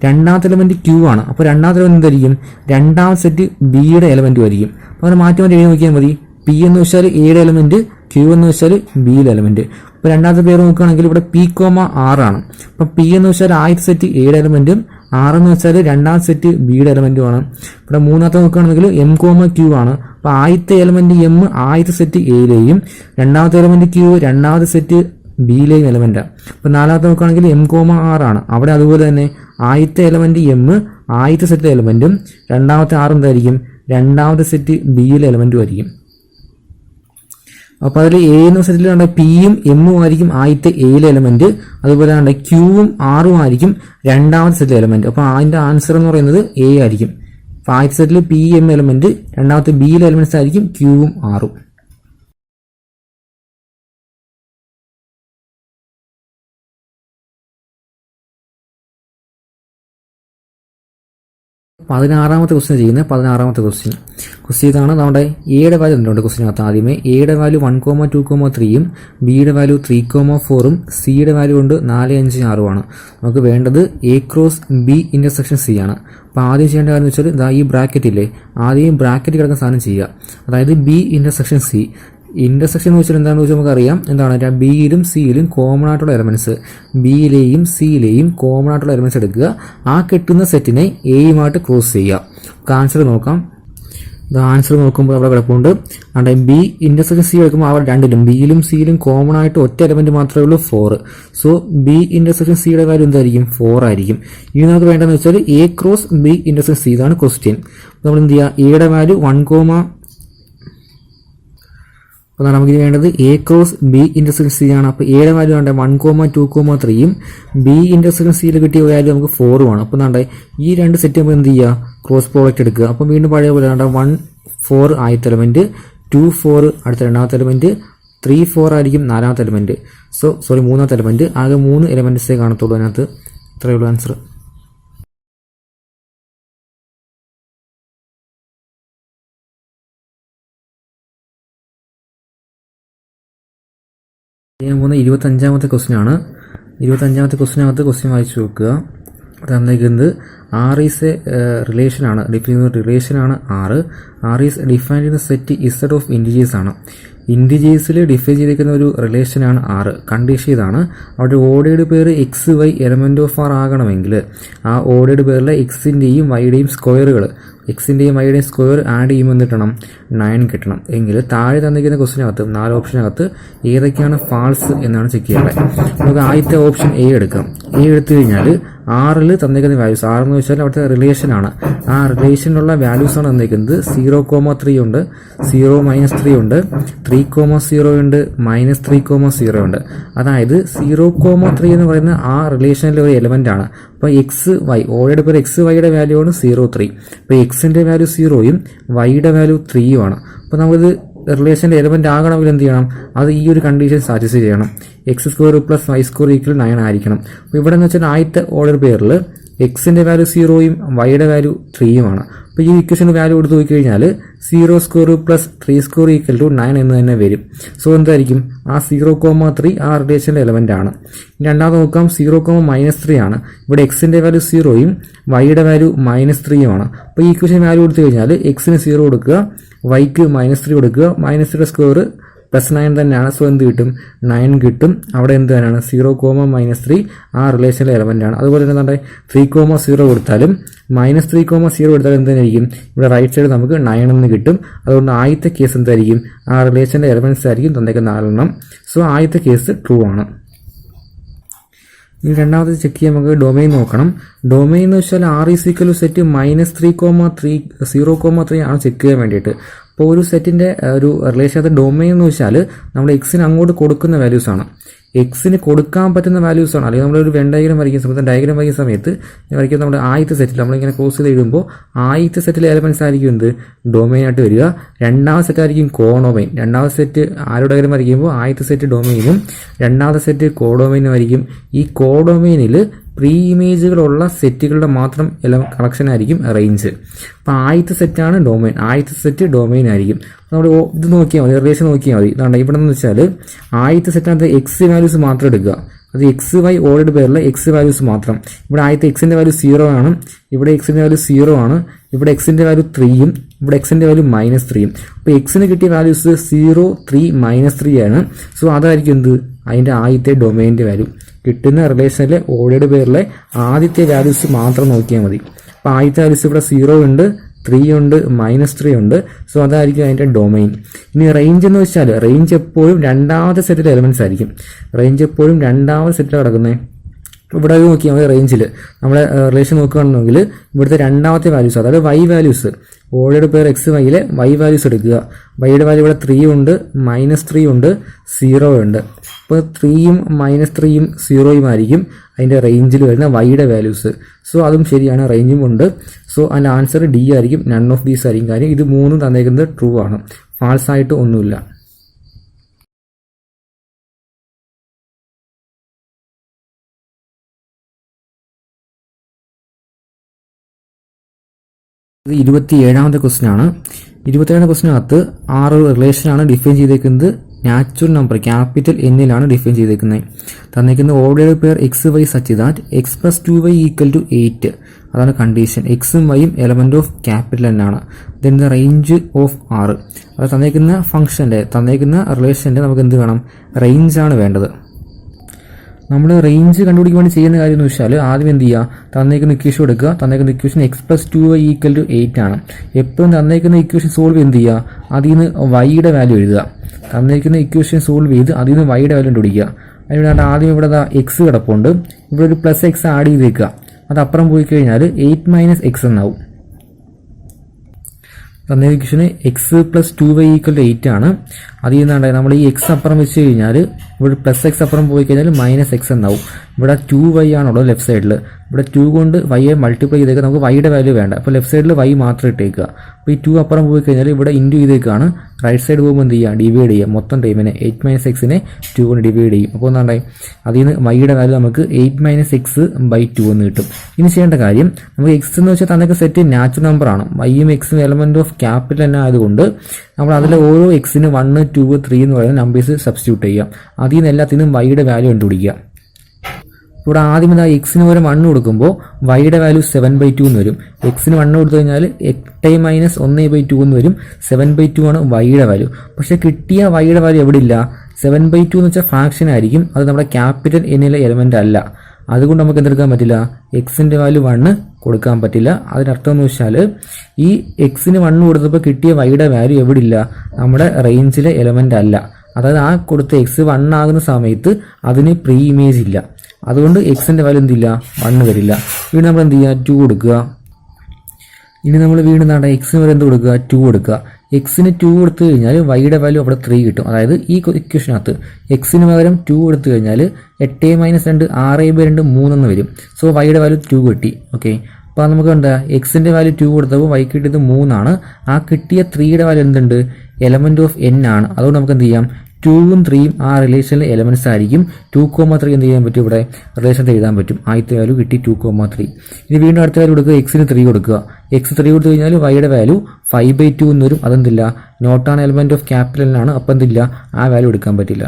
രണ്ടാമത്തെ എലമെന്റ് ക്യൂ ആണ്. അപ്പോൾ രണ്ടാമത്തെ എലമെന്റ് എന്തായിരിക്കും? രണ്ടാമത്തെ സെറ്റ് ബിയുടെ എലമെന്റും ആയിരിക്കും. അപ്പോൾ അങ്ങനെ മാറ്റി എഴുതി നോക്കിയാൽ മതി. പി എന്ന് വെച്ചാൽ എയുടെ എലമെന്റ്, ക്യൂ എന്ന് വെച്ചാൽ ബിയുടെ എലമെന്റ്. അപ്പോൾ രണ്ടാമത്തെ പേര് നോക്കുകയാണെങ്കിൽ ഇവിടെ പി കോമ ആർ ആണ്. അപ്പം പി എന്ന് വെച്ചാൽ ആദ്യത്തെ സെറ്റ് എയുടെ എലമെന്റും ആർ എന്ന് വെച്ചാൽ രണ്ടാമത്തെ സെറ്റ് ബിയുടെ എലമെന്റുമാണ്. ഇവിടെ മൂന്നാമത്തെ നോക്കുകയാണെങ്കിൽ എം കോമ ക്യൂ ആണ്. അപ്പോൾ ആദ്യത്തെ എലമെന്റ് എം ആദ്യത്തെ സെറ്റ് എയിലെയും രണ്ടാമത്തെ എലമെന്റ് ക്യൂ രണ്ടാമത്തെ സെറ്റ് ബിയിലെയും എലമെന്റാണ്. അപ്പോൾ നാലാമത്തെ നോക്കുകയാണെങ്കിൽ എം കോമ ആർ ആണ്. അവിടെ അതുപോലെ തന്നെ ആദ്യത്തെ എലമെന്റ് എം ആദ്യത്തെ സെറ്റിലെ എലമെന്റും രണ്ടാമത്തെ ആർ എന്തായിരിക്കും? രണ്ടാമത്തെ സെറ്റ് ബിയിലെ എലമെന്റും ആയിരിക്കും. അപ്പോൾ അതിൽ എ എന്ന സെറ്റിൽ കണ്ട പിയും എമ്മും ആയിരിക്കും ആദ്യത്തെ എയിലെ എലമെന്റ്. അതുപോലെ കണ്ട ക്യൂവും ആറും ആയിരിക്കും രണ്ടാമത്തെ സെറ്റിലെ എലമെന്റ്. അപ്പോൾ അതിന്റെ ആൻസർ എന്ന് പറയുന്നത് എ ആയിരിക്കും. അപ്പോൾ ആദ്യത്തെ സെറ്റിൽ പി എം എലമെന്റ്, രണ്ടാമത്തെ ബിയിലെ എലമെന്റ്സ് ആയിരിക്കും ക്യൂവും ആറും. പതിനാറാമത്തെ ക്വസ്റ്റ്യൻ ചെയ്യുന്നത്. 16ാമത്തെ ക്വസ്റ്റ്യൻ ഇതാണ്. നമ്മുടെ എയുടെ വാല്യൂ എന്തുണ്ട് ക്വസ്റ്റ്യനകത്ത്? ആദ്യമേ എയുടെ വാല്യൂ 1,2,3യും ബിയുടെ വാല്യൂ 3,4ഉം സിയുടെ വാല്യൂ കൊണ്ട് 4, 5, 6 നമുക്ക് വേണ്ടത് A cross B intersection C ആണ്. അപ്പോൾ ആദ്യം ചെയ്യേണ്ട കാര്യം എന്ന് വെച്ചാൽ ഈ ബ്രാക്കറ്റ് ഇല്ലേ, ആദ്യം ബ്രാക്കറ്റ് കിടക്കുന്ന സാധനം ചെയ്യുക. അതായത് ബി ഇന്റർസെക്ഷൻ സി. ഇന്റർസെക്ഷൻ എന്ന് വെച്ചാൽ എന്താണെന്ന് വെച്ചാൽ നമുക്കറിയാം എന്താണ്, ബിയിലും സിയിലും കോമൺ ആയിട്ടുള്ള എലമെന്റ്സ്, ബിയിലെയും സിയിലെയും കോമൺ ആയിട്ടുള്ള എലമെന്റ്സ് എടുക്കുക. ആ കിട്ടുന്ന സെറ്റിനെ എയുമായിട്ട് ക്രോസ് ചെയ്യുക. ആൻസർ നോക്കാം. ആൻസർ നോക്കുമ്പോൾ അവിടെ കിടപ്പുണ്ട്. അവിടെ ബി ഇന്റർസെക്ഷൻ സി എടുക്കുമ്പോൾ അവിടെ രണ്ടിലും ബിയിലും സിയിലും കോമൺ ആയിട്ട് ഒറ്റ എലമെന്റ് മാത്രമേ ഉള്ളൂ 4. സോ ബി ഇന്റർസെക്ഷൻ സിയുടെ വാല്യൂ എന്തായിരിക്കും? 4 ആയിരിക്കും. ഇനി നമുക്ക് വേണ്ടതെന്ന് വെച്ചാൽ A cross B intersection C. ഇതാണ് ക്വസ്റ്റ്യൻ. നമ്മൾ എന്ത് ചെയ്യുക? എയുടെ വാല്യൂ 1, അപ്പോൾ നമുക്ക് വേണ്ടത് A cross B intersection C ആണ്. അപ്പോൾ എയുടെ വാല്യൂ വേണ്ട 1,2,3യും ബി ഇന്റർസെക്ഷൻ സിയിൽ കിട്ടിയ വാല്യൂ നമുക്ക് 4ഉം ആണ്. അപ്പോൾ എന്താ ഈ രണ്ട് സെറ്റ് നമ്മൾ എന്ത് ചെയ്യുക? ക്രോസ് പ്രോഡക്റ്റ് എടുക്കുക. അപ്പോൾ വീണ്ടും പഴയ പോലെ വേണ്ട 1, 4 ആദ്യത്തെ എലമെന്റ്, 2, 4 അടുത്ത രണ്ടാമത്തെ എലമെന്റ്, 3, 4 ആയിരിക്കും നാലാമത്തെ എലമെന്റ്. മൂന്നാമത്തെ എലമെന്റ്. ആകെ 3 എലമെന്റ്സേ കാണത്തുള്ളൂ അതിനകത്ത്. ഇത്രയേ ഉള്ളൂ ആൻസർ. ചെയ്യാൻ പോകുന്ന 25ാമത്തെ ക്വസ്റ്റ്യൻ ആണ്. 25ാമത്തെ ക്വസ്റ്റ്യനകത്ത് ക്വസ്റ്റ്യൻ വായിച്ചു നോക്കുക. തന്നിരിക്കുന്നത് ആർ ഈസ് എ റിലേഷൻ ആണ്, റിലേഷൻ ആണ് ആർ. ആർ ഈസ് ഡിഫൈൻഡ് ചെയ്യുന്ന സെറ്റ് ഇസഡ് ഓഫ് ഇൻഡിജേഴ്സ് ആണ്. ഇൻഡിജേഴ്സിൽ ഡിഫൈൻ ചെയ്തിരിക്കുന്ന ഒരു റിലേഷനാണ് ആർ. കണ്ടീഷൻ ഇതാണ്, അവിടെ ordered pair x y element of R ആകണമെങ്കിൽ ആ ഓർഡേഡ് പേരിലെ എക്സിന്റെയും വൈയുടെയും സ്ക്വയറുകൾ, എക്സിന്റെയും വൈയുടെയും സ്ക്വയർ ആഡ് ചെയ്യുമ്പോൾ കിട്ടണം 9 കിട്ടണം. എങ്കിൽ താഴെ തന്നിരിക്കുന്ന ക്വസ്റ്റിനകത്ത് 4 ഓപ്ഷനകത്ത് ഏതൊക്കെയാണ് ഫാൾസ് എന്നാണ് ചെക്ക് ചെയ്യേണ്ടത്. നമുക്ക് ആദ്യത്തെ ഓപ്ഷൻ എ എടുക്കാം. എ എടുത്തു കഴിഞ്ഞാൽ ആറിൽ തന്നിരിക്കുന്ന വാല്യൂസ്, ആർ എന്ന് വെച്ചാൽ അവിടുത്തെ റിലേഷൻ ആണ്. ആ റിലേഷനിലുള്ള വാല്യൂസ് ആണ് തന്നിരിക്കുന്നത്. 0,3 ഉണ്ട്, 0, -3 ഉണ്ട്, 3,0 ഉണ്ട്, -3,0 ഉണ്ട്. അതായത് 0,3 എന്ന് പറയുന്ന ആ റിലേഷനിലെ ഒരു എലമെന്റ് ആണ്. അപ്പോൾ എക്സ് വൈ, ഓയുടെ പേര് എക്സ് വൈയുടെ വാല്യൂ ആണ് 0,3. അപ്പോൾ എക്സിന്റെ വാല്യൂ 0യും വൈയുടെ വാല്യൂ 3യും ആണ്. അപ്പോൾ നമുക്കിത് റിലേഷന്റെ എലമെന്റ് ആകണമെങ്കിൽ എന്ത് ചെയ്യണം? അത് ഈ ഒരു കണ്ടീഷൻ സാറ്റിസ്ഫൈ ചെയ്യണം. x² + y² = 9 ആയിരിക്കണം. അപ്പോൾ ഇവിടെ എന്ന് വെച്ചാൽ ആദ്യത്തെ ഓർഡർ പേരിൽ എക്സിന്റെ വാല്യൂ 0യും വൈയുടെ വാല്യൂ 3യും ആണ്. അപ്പോൾ ഈ ഇക്വേഷന്റെ വാല്യൂ കൊടുത്ത് നോക്കിക്കഴിഞ്ഞാൽ 0² + 3² = 9 എന്ന് തന്നെ വരും. സോ എന്തായിരിക്കും? ആ 0,3 ആ റിലേഷന്റെ എലമെന്റ് ആണ്. രണ്ടാമത് നോക്കാം, 0,-3 ആണ്. ഇവിടെ എക്സിന്റെ വാല്യൂ 0യും വൈയുടെ വാല്യൂ -3യും ആണ്. അപ്പോൾ ഈ ഇക്വേഷൻ വാല്യൂ കൊടുത്തു കഴിഞ്ഞാൽ എക്സിന് 0 കൊടുക്കുക, വൈക്ക് -3 കൊടുക്കുക, -3 സ്ക്വയർ +9 തന്നെയാണ്. സോ എന്ത് കിട്ടും? 9 കിട്ടും. അവിടെ എന്ത് തന്നെയാണ്? 0,-3 ആ റിലേഷനിലെ എലമെന്റ് ആണ്. അതുപോലെ തന്നെ നമ്മുടെ 3,0 കൊടുത്താലും -3,0 കൊടുത്താലും എന്ത് തന്നെയായിരിക്കും? ഇവിടെ റൈറ്റ് സൈഡ് നമുക്ക് 9 എന്ന് കിട്ടും. അതുകൊണ്ട് ആദ്യത്തെ കേസ് എന്തായിരിക്കും? ആ റിലേഷന്റെ എലമെന്റ്സ് ആയിരിക്കും തന്നേക്കുന്ന 4 സോ ആദ്യത്തെ കേസ് ട്രൂ ആണ്. ഇനി രണ്ടാമത് ചെക്ക് ചെയ്യാൻ നമുക്ക് ഡൊമൈൻ നോക്കണം. ഡൊമൈൻ എന്ന് വെച്ചാൽ R is equal to set -3,0,3 ആണ് ചെക്ക് ചെയ്യാൻ വേണ്ടിയിട്ട്. അപ്പോൾ ഒരു സെറ്റിന്റെ ഒരു റിലേഷൻ ഡൊമൈൻ എന്ന് വെച്ചാൽ നമ്മൾ എക്സിന് അങ്ങോട്ട് കൊടുക്കുന്ന വാല്യൂസ് ആണ്. എക്സിന് കൊടുക്കാൻ പറ്റുന്ന വാല്യൂസ് ആണ്. അല്ലെങ്കിൽ നമ്മളൊരു വെൻ ഡയഗ്രം വരയ്ക്കുന്ന സമയത്ത് വരയ്ക്കുന്ന നമ്മുടെ ആദ്യത്തെ സെറ്റിൽ നമ്മളിങ്ങനെ ക്രോസ് ചെയ്ത് എഴുതുമ്പോൾ ആദ്യത്തെ സെറ്റിലെ എലമെന്റ്സ് ആയിരിക്കും എന്ത് ഡൊമൈൻ ആയിട്ട് വരിക. രണ്ടാമത്തെ സെറ്റ് ആയിരിക്കും കോഡൊമൈൻ. രണ്ടാമത്തെ സെറ്റ് ആരോ ഡയഗ്രം വരയ്ക്കുമ്പോൾ ആദ്യത്തെ സെറ്റ് ഡൊമൈനും രണ്ടാമത്തെ സെറ്റ് കോഡൊമൈനും ആയിരിക്കും. ഈ കോഡൊമൈനിൽ പ്രീ ഇമേജുകളുള്ള സെറ്റുകളുടെ മാത്രം കളക്ഷൻ ആയിരിക്കും റേഞ്ച്. അപ്പോൾ ആദ്യത്തെ സെറ്റാണ് ഡൊമൈൻ, ആദ്യത്തെ സെറ്റ് ഡൊമൈൻ ആയിരിക്കും. നമ്മൾ ഇത് നോക്കിയാൽ മതി, റിലേഷൻ നോക്കിയാൽ മതി. ഇതാണ് ഇവിടെ എന്ന് വെച്ചാൽ ആദ്യത്തെ സെറ്റിനകത്ത് എക്സ് വാല്യൂസ് മാത്രം എടുക്കുക. അത് എക്സ് വൈ ഓൾറെഡി പേരിലെ എക്സ് വാല്യൂസ് മാത്രം. ഇവിടെ ആദ്യത്തെ എക്സിന്റെ വാല്യൂ 0 ആണ്, ഇവിടെ എക്സിന്റെ വാല്യൂ 0 ആണ്, ഇവിടെ എക്സിന്റെ വാല്യൂ 3ഉം ഇവിടെ എക്സിന്റെ വാല്യൂ -3ഉം. അപ്പോൾ എക്സിന് കിട്ടിയ വാല്യൂസ് 0, 3, -3 ആണ്. സോ അതായിരിക്കും എന്ത് അതിന്റെ ആദ്യത്തെ ഡൊമൈൻ്റെ വാല്യൂ. കിട്ടുന്ന റിലേഷനിലെ ഓൾറെഡി പേരിലെ ആദ്യത്തെ വാല്യൂസ് മാത്രം നോക്കിയാൽ മതി. അപ്പോൾ ആദ്യത്തെ വാല്യൂസ് ഇവിടെ 0 ഉണ്ട്, 3 ഉണ്ട്, -3 ഉണ്ട്. സോ അതായിരിക്കും അതിന്റെ ഡൊമൈൻ. ഇനി റേഞ്ച് എന്ന് വെച്ചാൽ റേഞ്ച് എപ്പോഴും രണ്ടാമത്തെ സെറ്റിലെ എലമെന്റ്സ് ആയിരിക്കും. റേഞ്ച് എപ്പോഴും രണ്ടാമത്തെ സെറ്റിലാണ് കിടക്കുന്നത്. ഇവിടെ നോക്കിയാൽ മതി, റേഞ്ചിൽ നമ്മളെ റിലേഷൻ നോക്കുകയാണെന്നുണ്ടെങ്കിൽ ഇവിടുത്തെ രണ്ടാമത്തെ വാല്യൂസ് അതായത് വൈ വാല്യൂസ് ഓൾറെഡി പേർ എക്സ് വൈയിലെ വൈ വാല്യൂസ് എടുക്കുക. വൈയുടെ വാല്യൂ ഇവിടെ 3 ഉണ്ട്, -3 ഉണ്ട്, 0 ഉണ്ട്. അപ്പോൾ 3ഉം -3ഉം 0ഉം ആയിരിക്കും അതിൻ്റെ റേഞ്ചിൽ വരുന്ന വൈയുടെ വാല്യൂസ്. സോ അതും ശരിയാണ്, റേഞ്ചും ഉണ്ട്. സോ അതിൻ്റെ ആൻസർ ഡി ആയിരിക്കും, നൺ ഓഫ് ദീസ് ആയിരിക്കും. കാര്യം ഇത് മൂന്നും തന്നേക്കുന്നത് ട്രൂ ആണ്, ഫാൾസ് ആയിട്ട് ഒന്നുമില്ല. ഇത് 27ാമത്തെ ക്വസ്റ്റ്യൻ ആണ്. 27ാമത്തെ ക്വസ്റ്റ്യനകത്ത് 6 റിലേഷനാണ് ഡിഫൈൻ ചെയ്തേക്കുന്നത്. നാച്ചുറൽ നമ്പർ ക്യാപിറ്റൽ എന്നിലാണ് ഡിഫൈൻ ചെയ്തേക്കുന്നത്. തന്നിരിക്കുന്നത് ordered pair x y such that x plus 2y equal to 8. അതാണ് കണ്ടീഷൻ. എക്സും വൈയും എലമെന്റ് ഓഫ് ക്യാപിറ്റൽ എന്നാണ്. Then the range of 6. അത് തന്നിരിക്കുന്ന ഫംഗ്ഷന്റെ തന്നിരിക്കുന്ന റിലേഷന്റെ നമുക്ക് എന്ത് വേണം, റേഞ്ചാണ് വേണ്ടത്. നമ്മൾ റേഞ്ച് കണ്ടുപിടിക്കാൻ വേണ്ടി ചെയ്യുന്ന കാര്യം എന്ന് വെച്ചാൽ ആദ്യം എന്ത് ചെയ്യുക, തന്നേക്കുന്ന ഇക്വേഷൻ എടുക്കുക. തന്നേക്കുന്ന equation X plus 2y equal to 8 ആണ്. എപ്പോഴും തന്നേക്കുന്ന ഇക്വേഷൻ സോൾവ് എന്ത് ചെയ്യുക, അതിൽ നിന്ന് വൈയുടെ വാല്യൂ എഴുതുക. തന്നേക്കുന്ന ഇക്വേഷൻ സോൾവ് ചെയ്ത് അതിൽ നിന്ന് വൈയുടെ വാല്യൂ കണ്ടുപിടിക്കുക. അതിവിടെ ആദ്യം ഇവിടെ എക്സ് കിടപ്പുണ്ട്, ഇവിടെ ഒരു പ്ലസ് എക്സ് ആഡ് ചെയ്തേക്കുക. അത് അപ്പുറം പോയി കഴിഞ്ഞാൽ 8 - x എന്നാവും. തന്ന equation X plus 2y equal to 8 ആണ്. അതിൽ നിന്നാണ് നമ്മൾ ഈ എക്സ് അപ്പുറം വെച്ച് കഴിഞ്ഞാൽ ഇവിടെ പ്ലസ് എക്സ് അപ്പുറം പോയി കഴിഞ്ഞാൽ -x എന്നാവും. ഇവിടെ 2y ആണുള്ളത് ലെഫ്റ്റ് സൈഡിൽ. ഇവിടെ 2 കൊണ്ട് വൈയെ മൾട്ടിപ്ലൈ ചെയ്തേക്കുക. നമുക്ക് വൈയുടെ വാല്യൂ വേണ്ട. അപ്പോൾ ലെഫ്റ്റ് സൈഡിൽ വൈ മാത്രം ഇട്ടേക്കുക. അപ്പോൾ ഈ 2 അപ്പുറം പോയി കഴിഞ്ഞാൽ ഇവിടെ ഇൻറ്റു ചെയ്തേക്കാണ്. റൈറ്റ് സൈഡ് പോകുമ്പോൾ എന്ത് ചെയ്യുക, ഡിവൈഡ് ചെയ്യുക. മൊത്തം ടൈമിനെ 8 - x-നെ 2 കൊണ്ട് ഡിവൈഡ് ചെയ്യും. അപ്പോൾ എന്താണ്ടായി, അതിൽ നിന്ന് വൈയുടെ വാല്യൂ നമുക്ക് 8 - x/2 എന്ന് കിട്ടും. ഇനി ചെയ്യേണ്ട കാര്യം, നമുക്ക് എക്സ് എന്ന് വെച്ചാൽ തന്നൊക്കെ സെറ്റ് നാച്ചുറൽ നമ്പർ ആണ്. വൈയും എക്സും എലമെന്റ് ഓഫ് ക്യാപിറ്റൽ തന്നെ ആയതുകൊണ്ട് നമ്മൾ അതിലെ ഓരോ എക്സിന് 1, 2, 3 എന്ന് പറയുന്ന നമ്പേഴ്സ് സബ്സ്റ്റിറ്റ്യൂട്ട് ചെയ്യാം. അതിൽ നിന്ന് എല്ലാത്തിനും വൈയുടെ വാല്യൂ കണ്ടുപിടിക്കുക. ഇവിടെ ആദ്യം ഇതാ എക്സിന് പകരം 1 കൊടുക്കുമ്പോൾ വൈയുടെ വാല്യൂ 7/2 എന്ന് വരും. എക്സിന് 1 കൊടുത്തു കഴിഞ്ഞാൽ 8 - 1/2 എന്ന് വരും. 7/2 ആണ് വൈയുടെ വാല്യൂ. പക്ഷെ കിട്ടിയ വൈയുടെ വാല്യൂ എവിടെ ഇല്ല, 7/2 എന്ന് വെച്ചാൽ ഫ്രാക്ഷൻ ആയിരിക്കും. അത് നമ്മുടെ ക്യാപിറ്റൽ എന്നിലെ എലമെന്റ് അല്ല. അതുകൊണ്ട് നമുക്ക് എന്തെടുക്കാൻ പറ്റില്ല, എക്സിന്റെ വാല്യൂ 1 കൊടുക്കാൻ പറ്റില്ല. അതിനർത്ഥം എന്ന് വെച്ചാൽ ഈ എക്സിന് 1 കൊടുത്തപ്പോൾ കിട്ടിയ വൈയുടെ വാല്യൂ എവിടെ ഇല്ല, നമ്മുടെ റേഞ്ചിലെ എലമെന്റ് അല്ല. അതായത് ആ കൊടുത്ത എക്സ് 1 ആകുന്ന സമയത്ത് അതിന് പ്രീ ഇമേജ് ഇല്ല. അതുകൊണ്ട് എക്സിന്റെ വാല്യൂ എന്തില്ല, 1 വരില്ല. വീണ്ടും നമ്മൾ എന്ത് ചെയ്യുക, 2 കൊടുക്കുക. ഇനി നമ്മൾ വീണ്ടും എന്താണ് എക്സിന് വരെ എന്ത് കൊടുക്കുക, 2 കൊടുക്കുക. എക്സിന് 2 കൊടുത്തു കഴിഞ്ഞാൽ വൈയുടെ വാല്യൂ അവിടെ 3 കിട്ടും. അതായത് ഈ ഇക്വേഷനകത്ത് എക്സിന് പകരം 2 കൊടുത്തു കഴിഞ്ഞാൽ 8 - 2 6/2 3 എന്ന് വരും. സോ വൈയുടെ വാല്യൂ 2 കിട്ടി. ഓക്കെ, അപ്പോൾ നമുക്ക് എന്താ എക്സിന്റെ വാല്യൂ 2 കൊടുത്തപ്പോൾ വൈ കിട്ടിയത് 3 ആണ്. ആ കിട്ടിയ 3യുടെ വാല്യൂ എന്തുണ്ട്, എലമെന്റ് ഓഫ് n ആണ്. അതുകൊണ്ട് നമുക്ക് എന്ത് ചെയ്യാം, 2ഉം 3ഉം ആ റിലേഷനിലെ എലമെന്റ്സ് ആയിരിക്കും. 2,3 എന്ത് ചെയ്യാൻ പറ്റും, ഇവിടെ റിലേഷൻ എഴുതാൻ പറ്റും. ആദ്യത്തെ വാല്യൂ കിട്ടി 2,3. ഇനി വീണ്ടും അടുത്ത വാല്യൂ കൊടുക്കുക, എക്സിന് 3 കൊടുക്കുക. എക്സ് 3 കൊടുത്തു കഴിഞ്ഞാൽ വൈയുടെ വാല്യൂ 5/2 എന്ന് വരും. അതെന്തില്ല, നോട്ട് ആണ് എലമെന്റ് ഓഫ് ക്യാപിറ്റലിനാണ്. അപ്പം എന്തില്ല, ആ വാല്യൂ എടുക്കാൻ പറ്റില്ല.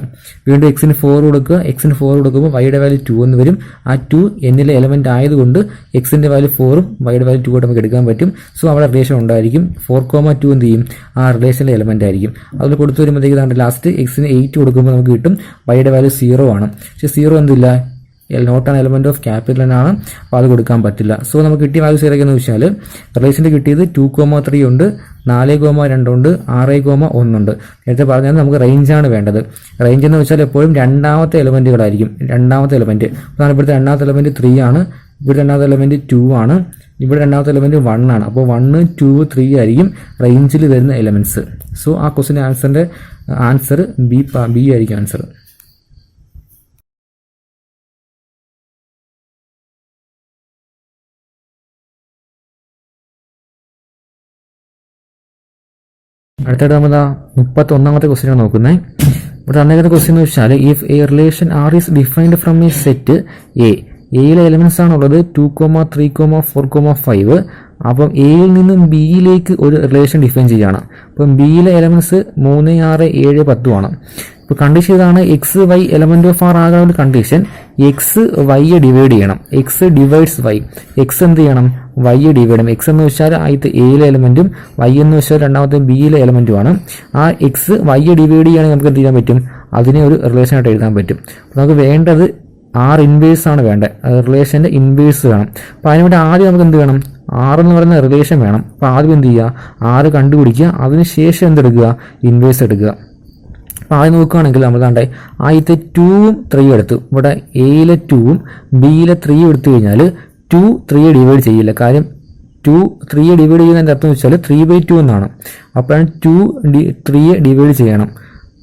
വീണ്ടും എക്സിന് 4 കൊടുക്കുക. എക്സിന് 4 കൊടുക്കുമ്പോൾ വൈയുടെ വാല്യൂ 2 എന്ന് വരും. ആ 2 എന്നിലെ എലമെന്റ് ആയതുകൊണ്ട് എക്സിന്റെ വാല്യൂ 4ഉം വൈയുടെ വാല്യൂ 2 നമുക്ക് എടുക്കാൻ പറ്റും. സോ അവിടെ റിലേഷൻ ഉണ്ടായിരിക്കും. 4,2 എന്ത് ചെയ്യും, ആ റിലേഷനിലെ എലമെന്റ് ആയിരിക്കും. അതിൽ കൊടുത്തു വരുമ്പോഴത്തേക്ക് ലാസ്റ്റ് എക്സിന് 8 കൊടുക്കുമ്പോൾ നമുക്ക് കിട്ടും വൈയുടെ വാല്യൂ 0 ആണ്. പക്ഷെ 0 എന്തില്ല, നോട്ട് ആണ് എലമെന്റ് ഓഫ് ക്യാപിറ്റൽ ആണ്. അപ്പോൾ അത് കൊടുക്കാൻ പറ്റില്ല. സോ നമുക്ക് കിട്ടിയ വാല്യൂസ് ഏതൊക്കെയെന്ന് വെച്ചാൽ റിലേഷൻ്റെ കിട്ടിയത് 2,3 ഉണ്ട്, 4,2 ഉണ്ട്, 6,1 ഉണ്ട്. നേരത്തെ പറഞ്ഞാൽ നമുക്ക് റേഞ്ചാണ് വേണ്ടത്. റേഞ്ച് എന്ന് വെച്ചാൽ എപ്പോഴും രണ്ടാമത്തെ എലമെന്റുകളായിരിക്കും. രണ്ടാമത്തെ എലമെന്റ് അതാണ് ഇവിടുത്തെ രണ്ടാമത്തെ എലമെന്റ് 3 ആണ്. ഇവിടെ രണ്ടാമത്തെ എലമെന്റ് 2 ആണ്. ഇവിടെ രണ്ടാമത്തെ എലമെന്റ് 1 ആണ്. അപ്പോൾ 1, 2, 3 ആയിരിക്കും റേഞ്ചിൽ വരുന്ന എലമെന്റ്സ്. സോ ആ ക്വസ്റ്റിൻ്റെ ആൻസർ ബി ആയിരിക്കും ആൻസർ. അടുത്തായിട്ട് നമ്മൾ 31ാമത്തെ ക്വസ്റ്റ്യൻ നോക്കുന്നത്. ഇവിടെ തന്നിരിക്കുന്ന ക്വസ്റ്റ്യൻ എന്ന് വെച്ചാൽ if a relation R is defined from a set എയിലെ എലമെന്റ്സ് ആണുള്ളത് 2, 3, 4, 5. അപ്പം എയിൽ നിന്നും ബിയിലേക്ക് ഒരു റിലേഷൻ ഡിഫൈൻ ചെയ്യുകയാണ്. അപ്പം ബിയിലെ എലമെന്റ്സ് 3, 6, 7, 10 ആണ്. ഇപ്പോൾ കണ്ടീഷൻ ഇതാണ്, x y element of R ആകാൻ ഒരു കണ്ടീഷൻ എക്സ് വൈയെ ഡിവൈഡ് ചെയ്യണം. X divides y. എക്സ് എന്ത് ചെയ്യണം? വൈയെ ഡിവൈഡ് ചെയ്യണം. എക്സ് എന്ന് വെച്ചാൽ ആദ്യത്തെ എയിലെ എലമെന്റും വൈ എന്ന് വെച്ചാൽ രണ്ടാമത്തെ ബിയിലെ എലമെന്റുമാണ്. ആ എക്സ് വൈയെ ഡിവൈഡ് ചെയ്യുകയാണെങ്കിൽ നമുക്ക് എന്ത് ചെയ്യാൻ പറ്റും? അതിനെ ഒരു റിലേഷൻ ആയിട്ട് എഴുതാൻ പറ്റും. നമുക്ക് വേണ്ടത് ആർ ഇൻവേഴ്സ് ആണ് വേണ്ടത്. റിലേഷന്റെ ഇൻവേഴ്സ് വേണം. അപ്പോൾ അതിനുവേണ്ടി ആദ്യം നമുക്ക് എന്ത് വേണം? ആർ എന്ന് പറയുന്ന റിലേഷൻ വേണം. അപ്പോൾ ആദ്യം എന്ത് ചെയ്യുക? ആറ് കണ്ടുപിടിക്കുക. അതിനുശേഷം എന്തെടുക്കുക? ഇൻവേഴ്സ് എടുക്കുക. അപ്പോൾ ആദ്യം നോക്കുകയാണെങ്കിൽ നമ്മൾ കണ്ടേ ആദ്യത്തെ 2ഉം 3 എടുത്തു. ഇവിടെ എയിലെ 2ഉം ബിയിലെ 3 എടുത്തു കഴിഞ്ഞാൽ 2 3 ഡിവൈഡ് ചെയ്യില്ല. കാര്യം 2 3 ഡിവൈഡ് ചെയ്യുന്നതിൻ്റെ അർത്ഥം വെച്ചാൽ 3/2 എന്നാണ്. അപ്പോഴാണ് 2 3 ഡിവൈഡ് ചെയ്യണം.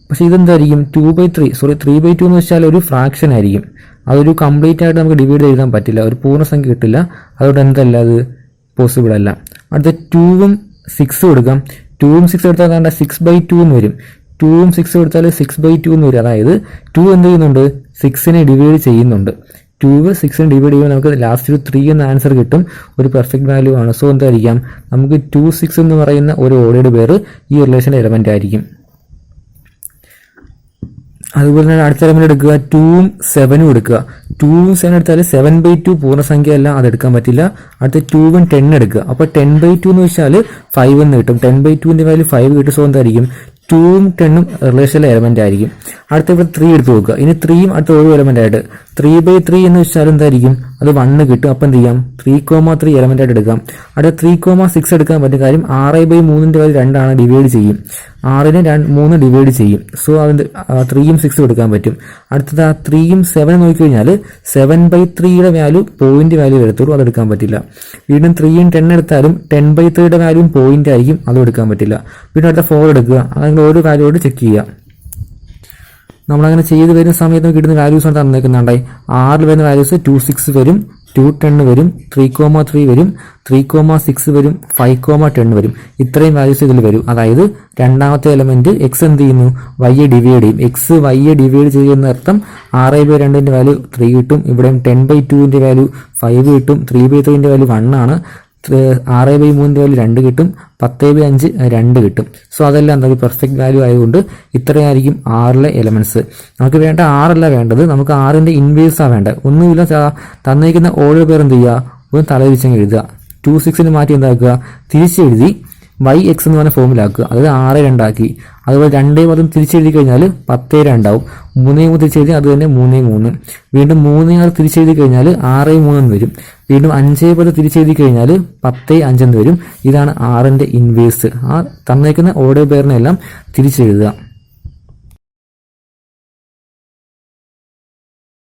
പക്ഷേ ഇതെന്തായിരിക്കും? 3/2 എന്ന് വെച്ചാൽ ഒരു ഫ്രാക്ഷൻ ആയിരിക്കും. അതൊരു കംപ്ലീറ്റ് ആയിട്ട് നമുക്ക് ഡിവൈഡ് ചെയ്താൻ പറ്റില്ല. ഒരു പൂർണ്ണസംഖ്യ കിട്ടില്ല. അതുകൊണ്ട് എന്തല്ല, അത് പോസിബിൾ അല്ല. അടുത്ത 2ഉം 6ഉം എടുക്കാം. 2ഉം 6 എടുത്താൽ കണ്ട 6/2 എന്ന് വരും. 2ഉം 6 എടുത്താൽ 6/2 എന്ന് വരും. അതായത് 2 എന്ത് ചെയ്യുന്നുണ്ട്? 6നെ ഡിവൈഡ് ചെയ്യുന്നുണ്ട്. 2 6നെ ഡിവൈഡ് ചെയ്യുമ്പോൾ നമുക്ക് ലാസ്റ്റ് ഒരു 3 എന്ന ആൻസർ കിട്ടും. ഒരു പെർഫെക്റ്റ് വാല്യൂ ആണ്. സോ എന്തായിരിക്കാം? നമുക്ക് 2, 6 എന്ന് പറയുന്ന ഒരു ഓർഡേഡ് പേര് ഈ റിലേഷൻ്റെ എലമെന്റ് ആയിരിക്കും. അതുപോലെ തന്നെ അടുത്ത എലമെന്റ് എടുക്കുക. 2ഉം 7ഉം എടുക്കുക. 2ഉം 7 എടുത്താൽ 7/2 പൂർണ്ണസംഖ്യ അല്ല, അത് എടുക്കാൻ പറ്റില്ല. അടുത്ത 2ഉം 10 എടുക്കുക. അപ്പോൾ 10/2 എന്ന് വെച്ചാൽ 5 എന്ന് കിട്ടും. 10/2ന്റെ വാല്യൂ 5 കിട്ടും. സോ എന്തായിരിക്കും? 2ഉം 10ഉം റിലേഷനിലെ എലമെന്റ് ആയിരിക്കും. അടുത്ത ഇവിടെ 3 എടുത്ത് നോക്കുക. ഇനി 3ഉം അടുത്ത ഒരു എലമെന്റ് ആയിട്ട് 3/3 എന്ന് വെച്ചാൽ എന്തായിരിക്കും? അത് 1 കിട്ടും. അപ്പം എന്ത് ചെയ്യാം? 3,3 എലമെന്റ് ആയിട്ട് എടുക്കാം. അടുത്ത 3,6 എടുക്കാൻ പറ്റും. കാര്യം 6/3ന്റെ വാല്യൂ 2 ആണ്, ഡിവൈഡ് ചെയ്യും. 6നെ 3 ഡിവൈഡ് ചെയ്യും. സോ അതിന്റെ 3ഉം 6ഉം എടുക്കാൻ പറ്റും. അടുത്തത് 3ഉം 7 നോക്കിക്കഴിഞ്ഞാൽ 7/3യുടെ വാല്യൂ പോയിന്റ് വാല്യൂ എടുത്തോളൂ, അത് എടുക്കാൻ പറ്റില്ല. വീണ്ടും 3ഉം 10 എടുത്താലും 10/3യുടെ വാല്യൂ പോയിന്റ് ആയിരിക്കും, അതും എടുക്കാൻ പറ്റില്ല. പിന്നെ അടുത്ത 4 എടുക്കുക. അങ്ങനെ ഓരോ വാല്യൂയോട് ചെക്ക് ചെയ്യുക. നമ്മളങ്ങനെ ചെയ്ത് വരുന്ന സമയത്ത് നമുക്ക് കിട്ടുന്ന വാല്യൂസ് ആണ് തന്നേക്കുന്നുണ്ടായി. 6 വരുന്ന വാല്യൂസ് 2, 6 വരും, 2, 10 വരും, 3,3 വരും, 3,6 വരും, 5,10 വരും. ഇത്രയും വാല്യൂസ് ഇതിൽ വരും. അതായത് രണ്ടാമത്തെ എലമെന്റ് എക്സ് എന്ത് ചെയ്യുന്നു? വൈയെ ഡിവൈഡ് ചെയ്യും. എക്സ് വൈയെ ഡിവൈഡ് ചെയ്യുന്ന അർത്ഥം 6/2ന്റെ വാല്യൂ 3 കിട്ടും. ഇവിടെയും 10/2ന്റെ വാല്യൂ 5 കിട്ടും. 3/3ന്റെ വാല്യൂ 1 ആണ്. 6/3ന്റെ വാല്യൂ 2 കിട്ടും. 10/5 2 കിട്ടും. സോ അതെല്ലാം എന്താ പെർഫെക്റ്റ് വാല്യൂ ആയതുകൊണ്ട് ഇത്രയായിരിക്കും ആറിലെ എലമെന്റ്സ്. നമുക്ക് വേണ്ട 6 അല്ല വേണ്ടത്, നമുക്ക് 6ന്റെ ഇൻവേഴ്സാണ് വേണ്ടത്. ഒന്നുമില്ല, തന്നിരിക്കുന്ന ഓരോ പേർ എന്ത് ചെയ്യുക? ഒന്ന് തലതിരിച്ചങ്ങ് എഴുതുക. 2, 6ന് മാറ്റി എന്താക്കുക? തിരിച്ചെഴുതി yx എന്ന് പറഞ്ഞ ഫോമിലാക്കുക. അതായത് 6 2 ആക്കി. അതുപോലെ 2 10 തിരിച്ചെഴുതി കഴിഞ്ഞാൽ 10 2 ആവും. 3 3 തിരിച്ചെഴുതി അത് തന്നെ 3 3. വീണ്ടും 3 6 തിരിച്ചെഴുതി കഴിഞ്ഞാൽ 6 3 എന്ന് വരും. വീണ്ടും 5 10 തിരിച്ചെഴുതി കഴിഞ്ഞാൽ 10 5 എന്ന് വരും. ഇതാണ് 6ന്റെ ഇൻവേഴ്സ്. ആ തന്നേക്കുന്ന ഓർഡർ പേരിനെല്ലാം തിരിച്ചെഴുതുക.